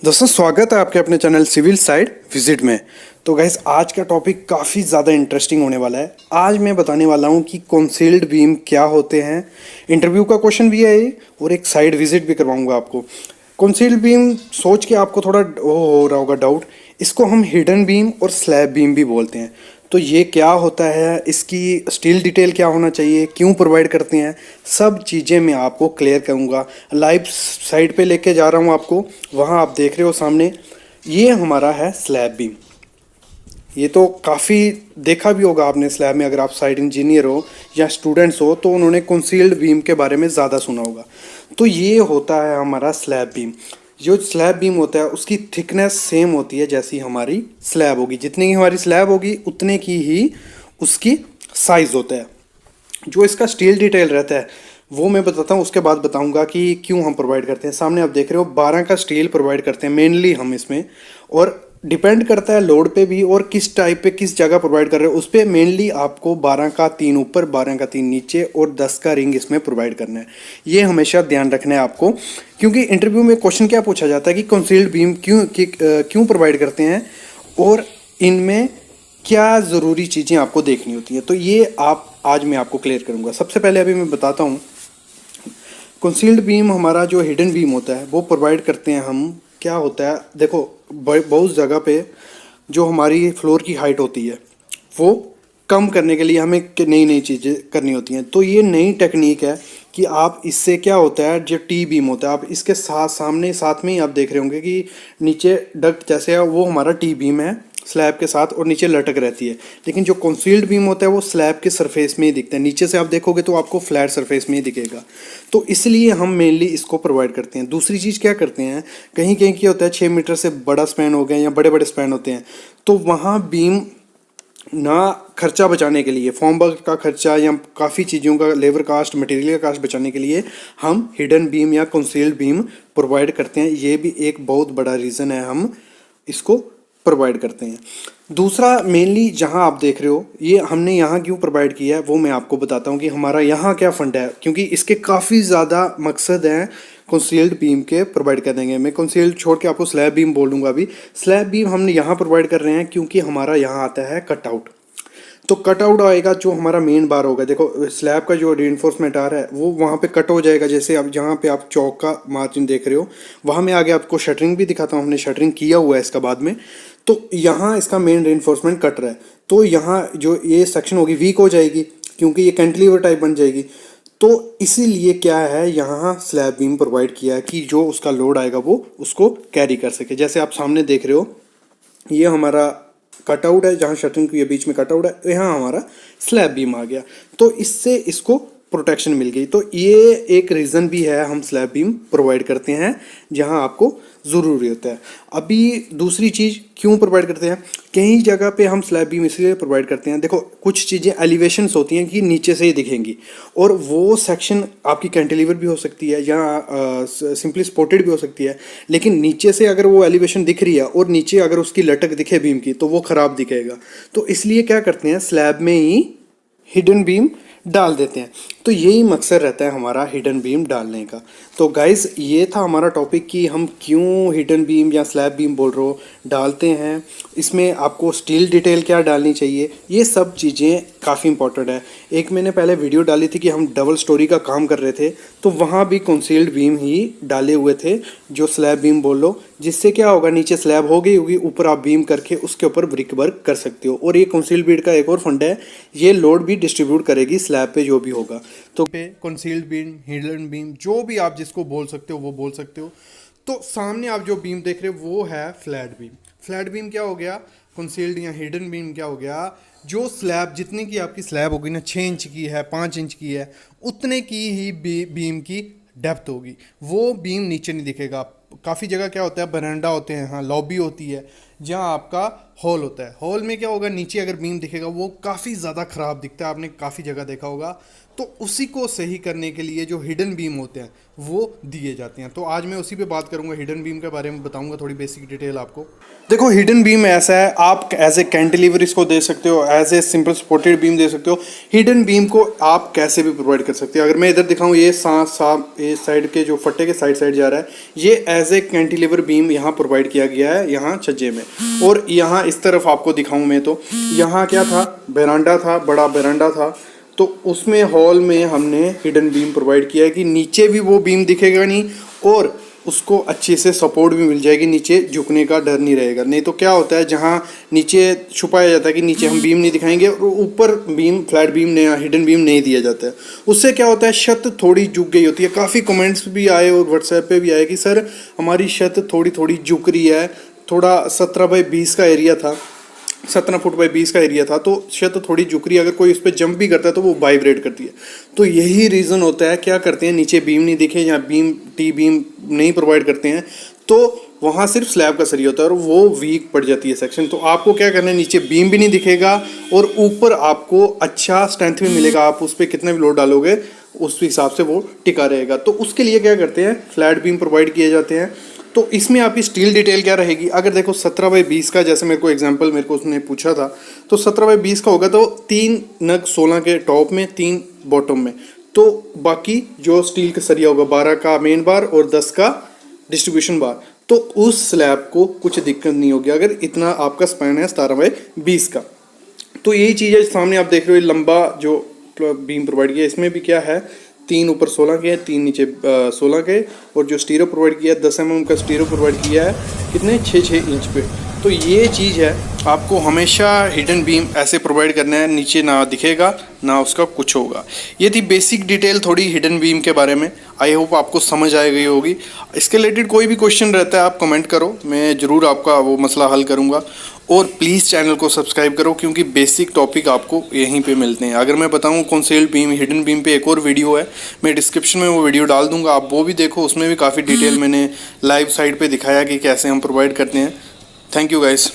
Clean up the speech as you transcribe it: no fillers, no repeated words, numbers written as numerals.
दोस्तों स्वागत है आपके अपने चैनल सिविल साइड विजिट में। तो गाइस आज का टॉपिक काफ़ी ज़्यादा इंटरेस्टिंग होने वाला है। आज मैं बताने वाला हूँ कि कंसील्ड बीम क्या होते हैं। इंटरव्यू का क्वेश्चन भी है ये और एक साइड विजिट भी करवाऊंगा आपको। कंसील्ड बीम सोच के आपको थोड़ा वो हो रहा होगा डाउट, इसको हम हिडन बीम और स्लैब बीम भी बोलते हैं। तो ये क्या होता है, इसकी स्टील डिटेल क्या होना चाहिए, क्यों प्रोवाइड करते हैं, सब चीज़ें मैं आपको क्लियर करूँगा। लाइव साइट पे लेके जा रहा हूँ आपको। वहाँ आप देख रहे हो सामने, ये हमारा है स्लैब बीम। ये तो काफ़ी देखा भी होगा आपने स्लैब में, अगर आप साइट इंजीनियर हो या स्टूडेंट्स हो तो उन्होंने कंसील्ड बीम के बारे में ज़्यादा सुना होगा। तो ये होता है हमारा स्लैब बीम। जो स्लैब बीम होता है उसकी थिकनेस सेम होती है जैसी हमारी स्लैब होगी। जितनी की हमारी स्लैब होगी उतने की ही उसकी साइज़ होता है। जो इसका स्टील डिटेल रहता है वो मैं बताता हूँ, उसके बाद बताऊंगा कि क्यों हम प्रोवाइड करते हैं। सामने आप देख रहे हो 12 का स्टील प्रोवाइड करते हैं मेनली हम इसमें, और डिपेंड करता है लोड पे भी और किस टाइप पे किस जगह प्रोवाइड कर रहे हो उस पर। मेनली आपको 12 का 3 ऊपर, 12 का 3 नीचे और 10 का रिंग इसमें प्रोवाइड करना है। ये हमेशा ध्यान रखना है आपको, क्योंकि इंटरव्यू में क्वेश्चन क्या पूछा जाता है कि कंसील्ड बीम क्यों प्रोवाइड करते हैं और इनमें क्या ज़रूरी चीज़ें आपको देखनी होती हैं। तो ये आज मैं आपको क्लियर करूँगा। सबसे पहले अभी मैं बताता हूँ, कंसील्ड बीम हमारा जो हिडन बीम होता है वो प्रोवाइड करते हैं हम। क्या होता है देखो, बहुत जगह पे जो हमारी फ्लोर की हाइट होती है वो कम करने के लिए हमें नई नई चीज़ें करनी होती हैं। तो ये नई टेक्निक है कि आप इससे क्या होता है, जो टी बीम होता है आप इसके साथ में ही आप देख रहे होंगे कि नीचे डक्ट जैसे है वो हमारा टी बीम है स्लैब के साथ और नीचे लटक रहती है। लेकिन जो कंसील्ड बीम होता है वो स्लैब के सरफेस में ही दिखता है। नीचे से आप देखोगे तो आपको फ्लैट सरफेस में ही दिखेगा। तो इसलिए हम मेनली इसको प्रोवाइड करते हैं। दूसरी चीज़ क्या करते हैं, कहीं कहीं क्या होता है 6 मीटर से बड़ा स्पैन हो गया या बड़े बड़े स्पैन होते हैं, तो वहाँ बीम ना खर्चा बचाने के लिए, फॉर्म वर्क का खर्चा या काफ़ी चीज़ों का लेबर कास्ट, मटेरियल का कास्ट बचाने के लिए हम हिडन बीम या कंसील्ड बीम प्रोवाइड करते हैं। ये भी एक बहुत बड़ा रीज़न है हम इसको प्रोवाइड करते हैं। दूसरा मेनली जहां आप देख रहे हो ये हमने यहाँ क्यों प्रोवाइड किया है वो मैं आपको बताता हूँ कि हमारा यहाँ क्या फंड है, क्योंकि इसके काफ़ी ज़्यादा मकसद हैं कंसील्ड बीम के प्रोवाइड कर देंगे। मैं कंसील्ड छोड़ के आपको स्लैब बीम बोल दूंगा अभी। स्लैब बीम हमने यहाँ प्रोवाइड कर रहे हैं क्योंकि हमारा यहाँ आता है कटआउट। तो कटआउट आएगा जो हमारा मेन बार होगा। देखो स्लैब का जो रीइंफोर्समेंट आ रहा है वो वहाँ पे कट हो जाएगा। जैसे अब जहाँ पे आप चौक का मार्जिन देख रहे हो वहाँ में आगे आपको शटरिंग भी दिखाता हूँ, हमने शटरिंग किया हुआ है इसका बाद में। तो यहाँ इसका मेन रीइंफोर्समेंट कट रहा है, तो यहाँ जो ये सेक्शन होगी वीक हो जाएगी क्योंकि ये कैंटिलीवर टाइप बन जाएगी। तो इसीलिए क्या है यहाँ स्लैब बीम प्रोवाइड किया है कि जो उसका लोड आएगा वो उसको कैरी कर सके। जैसे आप सामने देख रहे हो ये हमारा कटआउट है, जहाँ शटरिंग के बीच में कटआउट है, यहाँ हमारा स्लैब बीम आ गया। तो इससे इसको प्रोटेक्शन मिल गई। तो ये एक रीज़न भी है हम स्लैब बीम प्रोवाइड करते हैं जहाँ आपको ज़रूरी होता है। अभी दूसरी चीज़ क्यों प्रोवाइड करते हैं, कई जगह पे हम स्लैब बीम इसलिए प्रोवाइड करते हैं। देखो कुछ चीज़ें एलिवेशंस होती हैं कि नीचे से ही दिखेंगी और वो सेक्शन आपकी कैंटिलीवर भी हो सकती है या सिंपली स्पोर्टेड भी हो सकती है। लेकिन नीचे से अगर वो एलिवेशन दिख रही है और नीचे अगर उसकी लटक दिखे बीम की तो वो ख़राब दिखेगा। तो इसलिए क्या करते हैं स्लैब में ही हिडन बीम डाल देते हैं। तो यही मकसद रहता है हमारा हिडन बीम डालने का। तो गाइज़ ये था हमारा टॉपिक कि हम क्यों हिडन बीम या स्लैब बीम बोल रहे हो डालते हैं। इसमें आपको स्टील डिटेल क्या डालनी चाहिए, ये सब चीज़ें काफ़ी इंपॉर्टेंट है। एक मैंने पहले वीडियो डाली थी कि हम डबल स्टोरी का काम कर रहे थे, तो वहाँ भी कंसील्ड बीम ही डाले हुए थे जो स्लैब बीम बोल लो। जिससे क्या होगा, नीचे स्लैब हो गई होगी, ऊपर आप बीम करके उसके ऊपर ब्रिक वर्क कर सकते हो। और ये कंसील्ड बीम का एक और फंड है, ये लोड भी डिस्ट्रीब्यूट करेगी स्लैब पे जो भी होगा। तो पे कंसील्ड बीम, हिडन बीम, जो भी आप जिसको बोल सकते हो वो बोल सकते हो। तो सामने आप जो बीम देख रहे हो वो है फ्लैट बीम। फ्लैट बीम क्या हो गया, कंसील्ड या हिडन बीम क्या हो गया, जो स्लैब जितनी की आपकी स्लैब होगी ना, 6 इंच की है, 5 इंच की है, उतने की ही बीम की डेप्थ होगी। वो बीम नीचे नहीं दिखेगा। काफ़ी जगह क्या होता है, बरांडा होते हैं, हाँ लॉबी होती है जहाँ आपका हॉल होता है। हॉल में क्या होगा, नीचे अगर बीम दिखेगा वो काफ़ी ज़्यादा ख़राब दिखता है, आपने काफ़ी जगह देखा होगा। तो उसी को सही करने के लिए जो हिडन बीम होते हैं वो दिए जाते हैं। तो आज मैं उसी पे बात करूंगा, हिडन बीम के बारे में बताऊंगा थोड़ी बेसिक डिटेल आपको। देखो हिडन बीम ऐसा है, आप एज ए कैंटिलीवर इसको दे सकते हो, as a simple supported beam दे सकते हो। हिडन बीम को आप कैसे भी प्रोवाइड कर सकते हो। अगर मैं इधर दिखाऊं, ये ये साइड के जो फट्टे के साइड जा रहा है, ये एज ए कैंटिलीवर बीम यहाँ प्रोवाइड किया गया है यहाँ छज्जे में। और यहाँ इस तरफ आपको दिखाऊं मैं तो यहाँ क्या था, बेरांडा था, बड़ा बेरांडा था, तो उसमें हॉल में हमने हिडन बीम प्रोवाइड किया है कि नीचे भी वो बीम दिखेगा नहीं और उसको अच्छे से सपोर्ट भी मिल जाएगी, नीचे झुकने का डर नहीं रहेगा। नहीं तो क्या होता है जहाँ नीचे छुपाया जाता है कि नीचे हम बीम नहीं दिखाएंगे और ऊपर बीम फ्लैट बीम नहीं, हिडन बीम नहीं दिया जाता है, उससे क्या होता है छत थोड़ी झुक गई होती है। काफ़ी कमेंट्स भी आए और व्हाट्सएप पे भी आए कि सर हमारी छत थोड़ी थोड़ी झुक रही है, थोड़ा 17 बाई 20 का एरिया था, 17 फुट बाई 20 का एरिया था, तो छत थोड़ी झुक रही है, अगर कोई उस पर जंप भी करता है तो वो वाइब्रेट करती है। तो यही रीज़न होता है, क्या करते हैं नीचे बीम नहीं दिखे या बीम टी बीम नहीं प्रोवाइड करते हैं तो वहाँ सिर्फ स्लैब का सरिया होता है और वो वीक पड़ जाती है सेक्शन। तो आपको क्या करना है, नीचे बीम भी नहीं दिखेगा और ऊपर आपको अच्छा स्ट्रेंथ भी मिलेगा, आप उस पर कितना भी लोड डालोगे उस हिसाब से वो टिका रहेगा। तो उसके लिए क्या करते हैं, फ्लैट बीम प्रोवाइड किए जाते हैं। तो इसमें आपकी स्टील डिटेल क्या रहेगी, अगर देखो 17 बाई 20 का, जैसे मेरे को एग्जांपल मेरे को उसने पूछा था, तो 17 बाई 20 का होगा तो 3 नग 16 के टॉप में, 3 बॉटम में, तो बाकी जो स्टील का सरिया होगा 12 का मेन बार और 10 का डिस्ट्रीब्यूशन बार, तो उस स्लैब को कुछ दिक्कत नहीं होगी अगर इतना आपका स्पैन है 17 बाई 20 का। तो यही चीज़ है सामने आप देख रहे हो, लंबा जो बीम प्रोवाइड किया इसमें भी क्या है, 3 ऊपर 16 के हैं, 3 नीचे 16 के, और जो स्टीरो प्रोवाइड किया है 10 mm का स्टीरो प्रोवाइड किया है, कितने 6 इंच पे। तो ये चीज़ है, आपको हमेशा हिडन बीम ऐसे प्रोवाइड करना है, नीचे ना दिखेगा ना उसका कुछ होगा। ये थी बेसिक डिटेल थोड़ी हिडन बीम के बारे में, आई होप आपको समझ आ गई होगी। इसके रिलेटेड कोई भी क्वेश्चन रहता है आप कमेंट करो, मैं ज़रूर आपका वो मसला हल करूँगा। और प्लीज़ चैनल को सब्सक्राइब करो क्योंकि बेसिक टॉपिक आपको यहीं पे मिलते हैं। अगर मैं बताऊं कंसील्ड बीम हिडन बीम पे एक और वीडियो है, मैं डिस्क्रिप्शन में वो वीडियो डाल दूंगा, आप वो भी देखो, उसमें भी काफ़ी डिटेल मैंने लाइव साइट पे दिखाया कि कैसे हम प्रोवाइड करते हैं। Thank you guys.